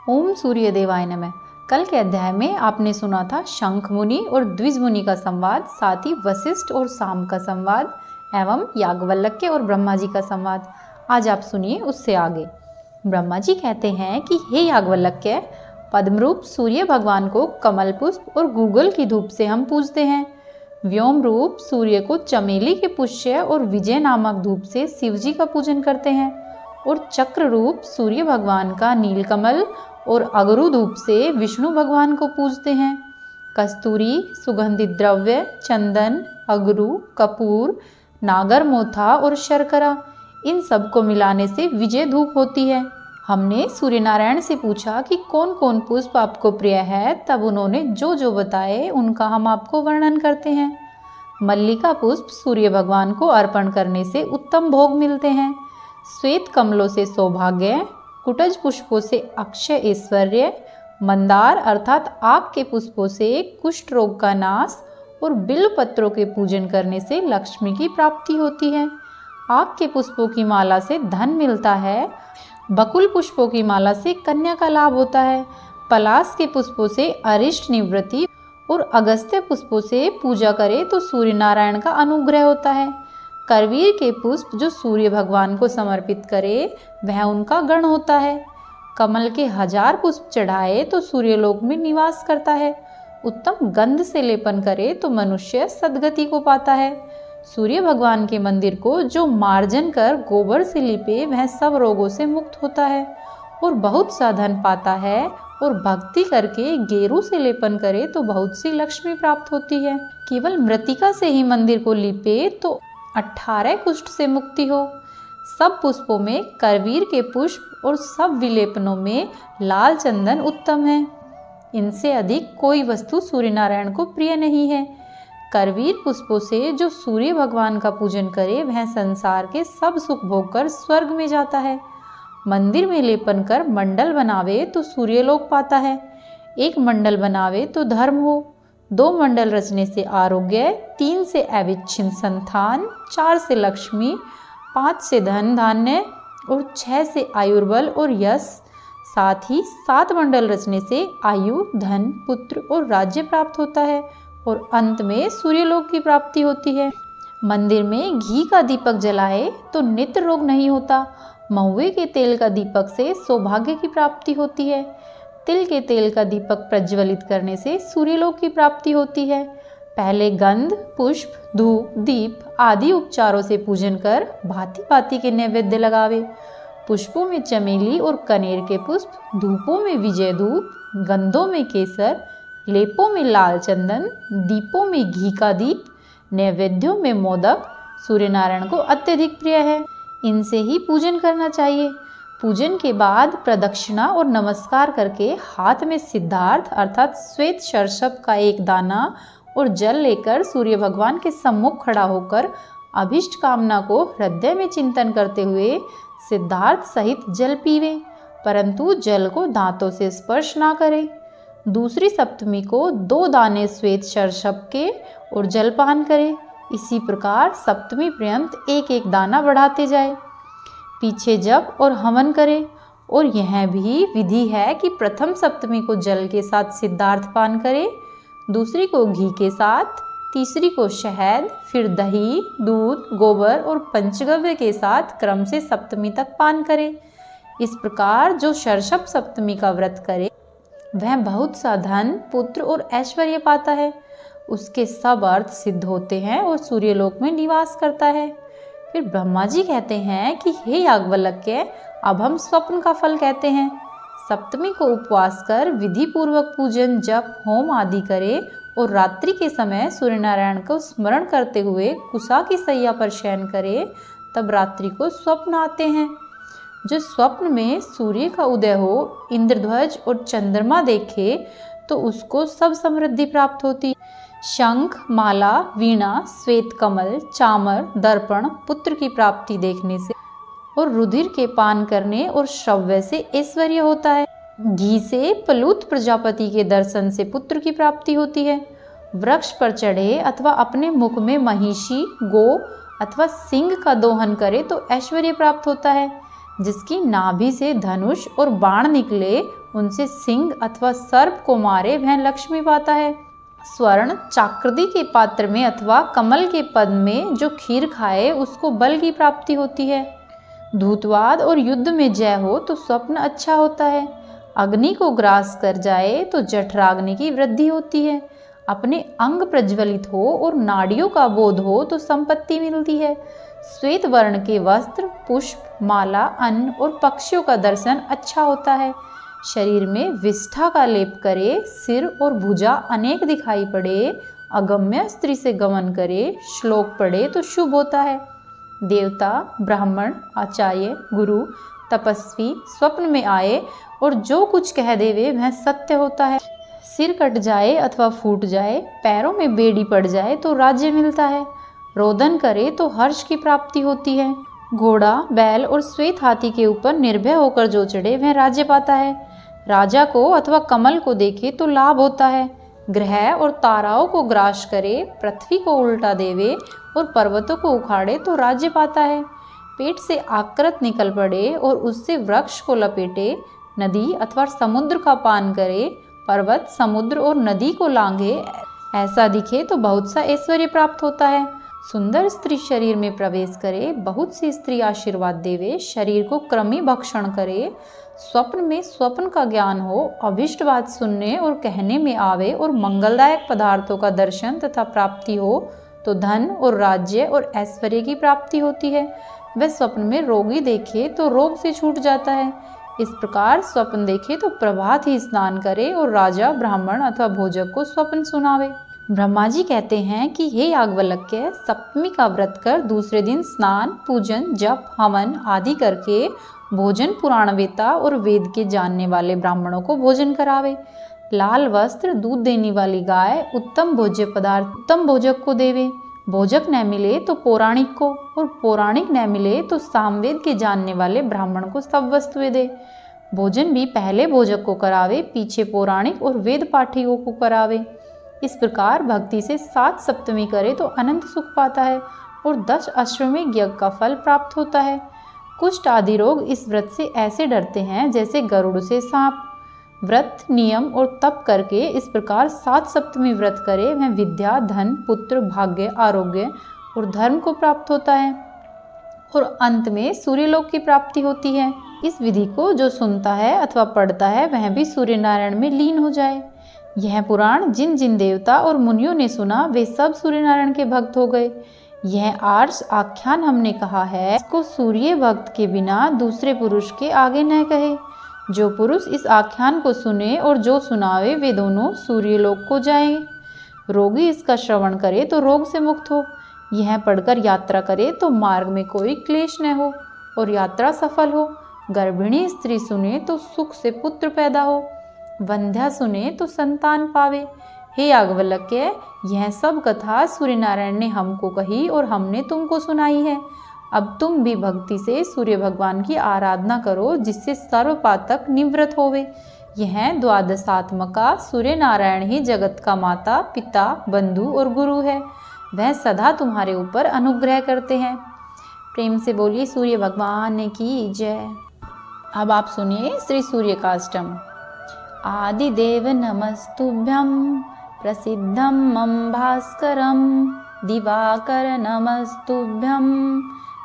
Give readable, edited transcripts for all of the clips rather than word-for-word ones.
ओम सूर्य देवाय नमः। कल के अध्याय में आपने सुना था शंख मुनि और द्विज मुनि का संवाद, साथ ही वशिष्ठ और साम का संवाद एवं याज्ञवल्क्य और ब्रह्मा जी का संवाद। आज आप सुनिए उससे आगे। ब्रह्मा जी कहते हैं कि हे याज्ञवल्क्य, पद्मरूप सूर्य भगवान को कमल पुष्प और गूगल की धूप से हम पूजते हैं। व्योम रूप सूर्य को चमेली के पुष्य और विजय नामक धूप से शिव जी का पूजन करते हैं और चक्र रूप सूर्य भगवान का नीलकमल और अगरु धूप से विष्णु भगवान को पूजते हैं। कस्तूरी, सुगंधित द्रव्य, चंदन, अगरु, कपूर, नागर मोथा और शर्करा, इन सब को मिलाने से विजय धूप होती है। हमने सूर्य नारायण से पूछा कि कौन कौन पुष्प आपको प्रिय है, तब उन्होंने जो जो बताए उनका हम आपको वर्णन करते हैं। मल्लिका पुष्प सूर्य भगवान को अर्पण करने से उत्तम भोग मिलते हैं। श्वेत कमलों से सौभाग्य, कुटज पुष्पों से अक्षय ऐश्वर्य, मंदार अर्थात आग के पुष्पों से कुष्ठ रोग का नाश और बिल्व पत्रों के पूजन करने से लक्ष्मी की प्राप्ति होती है। आग के पुष्पों की माला से धन मिलता है। बकुल पुष्पों की माला से कन्या का लाभ होता है। पलाश के पुष्पों से अरिष्ट निवृत्ति और अगस्त्य पुष्पों से पूजा करे तो सूर्य नारायण का अनुग्रह होता है। करवीर के पुष्प जो सूर्य भगवान को समर्पित करे वह उनका गण होता है। कमल के 1000 पुष्प चढ़ाए तो सूर्यलोक में निवास करता है। उत्तम गंध से लेपन करे तो मनुष्य सद्गति को पाता है। सूर्य भगवान के मंदिर को जो मार्जन कर गोबर से लिपे वह सब रोगों से मुक्त होता है और बहुत सा धन पाता है। और भक्ति करके गेरू से लेपन करे तो बहुत सी लक्ष्मी प्राप्त होती है। केवल मृतिका से ही मंदिर को लिपे तो 18 कुष्ठ से मुक्ति हो। सब पुष्पों में करवीर के पुष्प और सब विलेपनों में लाल चंदन उत्तम है। इनसे अधिक कोई वस्तु सूर्य नारायण को प्रिय नहीं है। करवीर पुष्पों से जो सूर्य भगवान का पूजन करे वह संसार के सब सुख भोग कर स्वर्ग में जाता है। मंदिर में लेपन कर मंडल बनावे तो सूर्यलोक पाता है। एक मंडल बनावे तो धर्म हो। 2 मंडल रचने से आरोग्य, 3 से अविच्छिन्न संतान, 4 से लक्ष्मी, 5 से धन धान्य और 6 से आयुर्बल और यश, साथ ही 7 मंडल रचने से आयु, धन, पुत्र और राज्य प्राप्त होता है और अंत में सूर्यलोक की प्राप्ति होती है। मंदिर में घी का दीपक जलाए तो नित्य रोग नहीं होता। महुए के तेल का दीपक से सौभाग्य की प्राप्ति होती है। तिल के तेल का दीपक प्रज्वलित करने से सूर्यलोक की प्राप्ति होती है। पहले गंध, पुष्प, धूप, दीप आदि उपचारों से पूजन कर भांति भांति के नैवेद्य लगावे। पुष्पों में चमेली और कनेर के पुष्प, धूपों में विजय धूप, गंधों में केसर, लेपों में लाल चंदन, दीपों में घी का दीप, नैवेद्यों में मोदक सूर्य नारायण को अत्यधिक प्रिय है। इनसे ही पूजन करना चाहिए। पूजन के बाद प्रदक्षिणा और नमस्कार करके हाथ में सिद्धार्थ अर्थात श्वेत सर्षप का एक दाना और जल लेकर सूर्य भगवान के सम्मुख खड़ा होकर अभिष्ट कामना को हृदय में चिंतन करते हुए सिद्धार्थ सहित जल पीवे, परंतु जल को दांतों से स्पर्श ना करे। दूसरी सप्तमी को 2 दाने श्वेत सर्षप के और जलपान करे। इसी प्रकार सप्तमी पर्यंत एक एक दाना बढ़ाते जाए। पीछे जप और हवन करे। और यह भी विधि है कि प्रथम सप्तमी को जल के साथ सिद्धार्थ पान करे, दूसरी को घी के साथ, तीसरी को शहद, फिर दही, दूध, गोबर और पंचगव्य के साथ क्रम से सप्तमी तक पान करे। इस प्रकार जो सर्षप सप्तमी का व्रत करे वह बहुत सा धन, पुत्र और ऐश्वर्य पाता है। उसके सब अर्थ सिद्ध होते हैं और सूर्यलोक में निवास करता है। फिर ब्रह्मा जी कहते हैं कि हे याज्ञवल्क्य, अब हम स्वप्न का फल कहते हैं। सप्तमी को उपवास कर विधि पूर्वक पूजन, जप, होम आदि करे और रात्रि के समय सूर्य नारायण को स्मरण करते हुए कुसा की सैया पर शयन करे, तब रात्रि को स्वप्न आते हैं। जो स्वप्न में सूर्य का उदय हो, इंद्रध्वज और चंद्रमा देखे तो उसको सब समृद्धि प्राप्त होती। शंख, माला, वीणा, श्वेत कमल, चामर, दर्पण, पुत्र की प्राप्ति देखने से और रुधिर के पान करने और श्रव्य से ऐश्वर्य होता है। घी से प्लूत प्रजापति के दर्शन से पुत्र की प्राप्ति होती है। वृक्ष पर चढ़े अथवा अपने मुख में महिषी, गो अथवा सिंह का दोहन करे तो ऐश्वर्य प्राप्त होता है। जिसकी नाभि से धनुष और बाण निकले उनसे सिंह अथवा सर्प को मारे वह लक्ष्मी पाता है। स्वर्ण चाकृति के पात्र में अथवा कमल के पद में जो खीर खाए उसको बल की प्राप्ति होती है। धूतवाद और युद्ध में जय हो तो स्वप्न अच्छा होता है। अग्नि को ग्रास कर जाए तो जठराग्नि की वृद्धि होती है। अपने अंग प्रज्वलित हो और नाड़ियों का बोध हो तो संपत्ति मिलती है। श्वेत वर्ण के वस्त्र, पुष्प, माला, अन्न और पक्षियों का दर्शन अच्छा होता है। शरीर में विष्ठा का लेप करे, सिर और भुजा अनेक दिखाई पड़े, अगम्य स्त्री से गमन करे, श्लोक पढ़े तो शुभ होता है। देवता, ब्राह्मण, आचार्य, गुरु, तपस्वी स्वप्न में आए और जो कुछ कह देवे वह सत्य होता है। सिर कट जाए अथवा फूट जाए, पैरों में बेड़ी पड़ जाए तो राज्य मिलता है। रोदन करे तो हर्ष की प्राप्ति होती है। घोड़ा, बैल और श्वेत हाथी के ऊपर निर्भय होकर जो चढ़े वह राज्य पाता है। राजा को अथवा कमल को देखे तो लाभ होता है। ग्रह और ताराओं को ग्रास करे, पृथ्वी को उल्टा देवे और पर्वतों को उखाड़े तो राज्य पाता है। पेट से आकृत निकल पड़े और उससे वृक्ष को लपेटे, नदी अथवा समुद्र का पान करे, पर्वत, समुद्र और नदी को लांघे, ऐसा दिखे तो बहुत सा ऐश्वर्य प्राप्त होता है। सुंदर स्त्री शरीर में प्रवेश करे, बहुत सी स्त्री आशीर्वाद देवे, शरीर को क्रमी भक्षण करे, स्वप्न में स्वप्न का ज्ञान हो, अभिष्ट बात सुनने और कहने में आवे और मंगलदायक पदार्थों का दर्शन तथा प्राप्ति हो तो धन और राज्य और ऐश्वर्य की प्राप्ति होती है। वह स्वप्न में रोगी देखे तो रोग से छूट जाता है। इस प्रकार स्वप्न देखे तो प्रभात ही स्नान करे और राजा, ब्राह्मण अथवा भोजक को स्वप्न सुनावे। ब्रह्मा जी कहते हैं कि हे याज्ञवल्क्य, सप्तमी का व्रत कर दूसरे दिन स्नान, पूजन, जप, हवन आदि करके भोजन पुराणवेता और वेद के जानने वाले ब्राह्मणों को भोजन करावे। लाल वस्त्र, दूध देने वाली गाय, उत्तम भोज्य पदार्थ उत्तम भोजक को देवे। भोजक न मिले तो पौराणिक को, और पौराणिक न मिले तो सामवेद के जानने वाले ब्राह्मण को सब वस्तुएं दे। भोजन भी पहले भोजक को करावे, पीछे पौराणिक और वेद पाठियों को करावे। इस प्रकार भक्ति से 7 सप्तमी करे तो अनंत सुख पाता है और 10 अश्वमेध यज्ञ का फल प्राप्त होता है। कुष्ठ आदि रोग इस व्रत से ऐसे डरते हैं जैसे गरुड़ से सांप। व्रत, नियम और तप करके इस प्रकार 7 सप्तमी व्रत करे वह विद्या, धन, पुत्र, भाग्य, आरोग्य और धर्म को प्राप्त होता है और अंत में सूर्यलोक की प्राप्ति होती है। इस विधि को जो सुनता है अथवा पढ़ता है वह भी सूर्य नारायण में लीन हो जाए। यह पुराण जिन जिन देवता और मुनियों ने सुना वे सब सूर्य नारायण के भक्त हो गए। यह आर्ष आख्यान हमने कहा है, इसको सूर्य भक्त के बिना दूसरे पुरुष के आगे न कहे। जो पुरुष इस आख्यान को सुने और जो सुनावे वे दोनों सूर्यलोक को जाएंगे। रोगी इसका श्रवण करे तो रोग से मुक्त हो। यह पढ़कर यात्रा करे तो मार्ग में कोई क्लेश न हो और यात्रा सफल हो। गर्भिणी स्त्री सुने तो सुख से पुत्र पैदा हो। वंध्या सुने तो संतान पावे। हे याज्ञवल्क्य, यह सब कथा सूर्य नारायण ने हमको कही और हमने तुमको सुनाई है। अब तुम भी भक्ति से सूर्य भगवान की आराधना करो जिससे सर्व पातक निवृत्त होवे। यह द्वादशात्मका सूर्य नारायण ही जगत का माता, पिता, बंधु और गुरु है। वह सदा तुम्हारे ऊपर अनुग्रह करते हैं। प्रेम से बोलिए सूर्य भगवान की जय। अब आप सुनिए श्री सूर्य काष्टम। आदिदेव नमस्तुभ्यं प्रसिद्धं मम भास्करं, दिवाकर नमस्तुभ्यं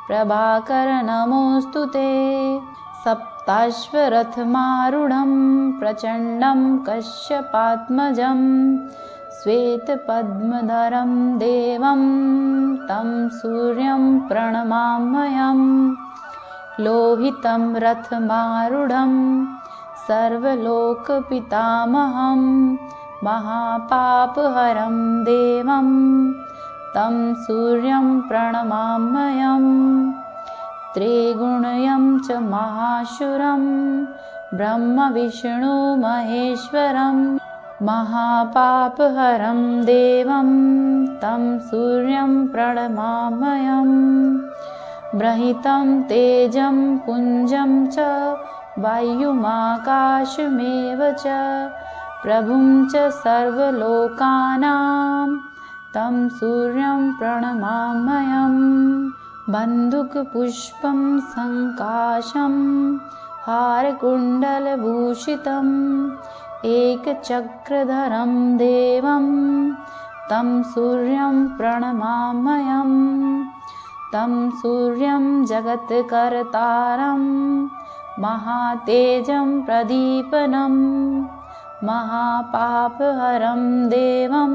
प्रभाकर नमोस्तुते। सप्ताश्वरथमारूढं प्रचण्डं कश्यपात्मजं, श्वेतपद्मधरं देवं तं सूर्यं प्रणमाम्यहम्। लोहितं रथमारूढं सर्वलोकपितामहं, महापापहरं देवं तं सूर्यं प्रणमाम्यहम्। त्रिगुणयं च महाशूरं ब्रह्मविष्णुमहेश्वरं, महापापहरं देवं तं सूर्यं प्रणमाम्यहम्। बृहितं तेजं पुञ्जं च वायुमाकाशमेव च, प्रभुं च सर्वलोकानां तं सूर्यं प्रणमाम्यहम्। बन्धुकपुष्पं सङ्काशं हारकुण्डलभूषितम् एकचक्रधरं देवं तं सूर्यं प्रणमाम्यहम् तं सूर्यं जगत्कर्तारं महातेजं प्रदीपनं महापापहरं देवं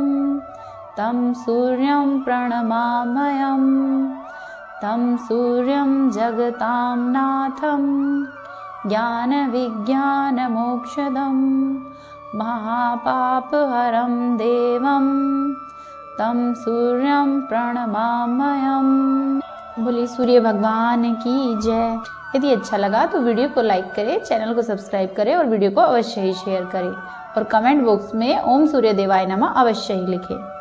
तं सूर्यं प्रणमाम्यहम् तं सूर्यं जगतां नाथं ज्ञानविज्ञानमोक्षदं महापापहरं देवं तं सूर्यं प्रणमाम्यहम्। बोलिए सूर्य भगवान की जय। यदि अच्छा लगा तो वीडियो को लाइक करें, चैनल को सब्सक्राइब करें और वीडियो को अवश्य ही शेयर करें और कमेंट बॉक्स में ओम सूर्य देवाय नमः अवश्य ही लिखें।